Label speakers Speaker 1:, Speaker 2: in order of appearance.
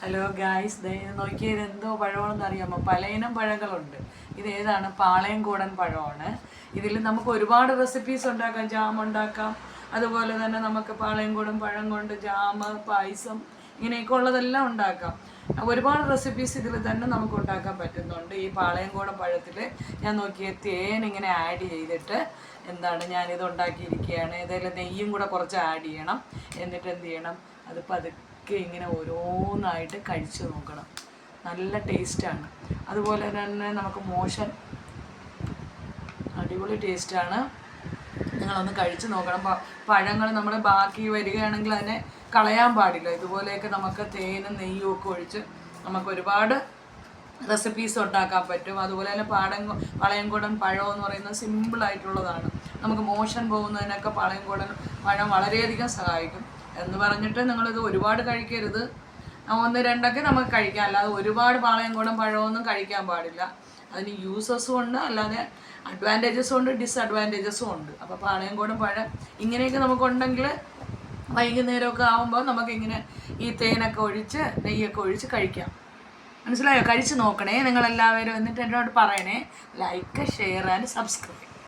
Speaker 1: Hello guys, നോക്കിയത് എന്തോ പഴമാണെന്ന് അറിയാമോ? പലയിനം പഴങ്ങളുണ്ട്. ഇതേതാണ്? പാളയംകോടൻ പഴമാണ്. ഇതിൽ നമുക്ക് ഒരുപാട് റെസിപ്പീസ് ഉണ്ടാക്കാം. ജാം ഉണ്ടാക്കാം, അതുപോലെ തന്നെ നമുക്ക് പാളയംകോടൻ പഴം കൊണ്ട് ജാം, പായസം, ഇങ്ങനെയൊക്കെ ഉള്ളതെല്ലാം ഉണ്ടാക്കാം. ഒരുപാട് റെസിപ്പീസ് ഇതിൽ തന്നെ നമുക്ക് ഉണ്ടാക്കാൻ പറ്റുന്നുണ്ട്. ഈ പാളയംകോടൻ പഴത്തിൽ ഞാൻ നോക്കിയ തേൻ ഇങ്ങനെ ആഡ് ചെയ്തിട്ട് ഞാനിത് ഉണ്ടാക്കിയിരിക്കുകയാണ്. ഇതിൽ നെയ്യും കൂടെ കുറച്ച് ആഡ് ചെയ്യണം. എന്നിട്ട് എന്ത് ചെയ്യണം? അത് പതുക്കെ ഇങ്ങനെ ഓരോന്നായിട്ട് കഴിച്ച് നോക്കണം. നല്ല ടേസ്റ്റാണ്. അതുപോലെ തന്നെ നമുക്ക് മോഷൻ അടിപൊളി ടേസ്റ്റാണ്. നിങ്ങളൊന്ന് കഴിച്ച് നോക്കണം. പഴങ്ങൾ നമ്മൾ ബാക്കി വരികയാണെങ്കിൽ അതിനെ കളയാൻ പാടില്ല. ഇതുപോലെയൊക്കെ നമുക്ക് തേനും നെയ്യും ഒക്കെ ഒഴിച്ച് നമുക്ക് ഒരുപാട് റെസിപ്പീസ് ഉണ്ടാക്കാൻ പറ്റും. അതുപോലെ തന്നെ പാളയംകോടൻ പഴം എന്ന് പറയുന്നത് സിമ്പിളായിട്ടുള്ളതാണ്. നമുക്ക് മോഷൻ പോകുന്നതിനൊക്കെ പാളയംകോടൻ പഴം വളരെയധികം സഹായിക്കും. എന്ന് പറഞ്ഞിട്ട് നിങ്ങളിത് ഒരുപാട് കഴിക്കരുത്. 1-2 നമുക്ക് കഴിക്കാം, അല്ലാതെ ഒരുപാട് പാളയംകോടൻ പഴമൊന്നും കഴിക്കാൻ പാടില്ല. അതിന് യൂസസും ഉണ്ട്, അല്ലാതെ അഡ്വാൻറ്റേജസും ഉണ്ട്, ഡിസ്അഡ്വാൻറ്റേജസും ഉണ്ട്. അപ്പോൾ പാളയംകോടൻ പഴം ഇങ്ങനെയൊക്കെ നമുക്കുണ്ടെങ്കിൽ വൈകുന്നേരമൊക്കെ ആകുമ്പോൾ നമുക്കിങ്ങനെ ഈ തേനൊക്കെ ഒഴിച്ച് നെയ്യൊക്കെ ഒഴിച്ച് കഴിക്കാം. മനസ്സിലായോ? കഴിച്ച് നോക്കണേ നിങ്ങളെല്ലാവരും. എന്നിട്ട് എന്നോട് പറയണേ. Like, share and subscribe.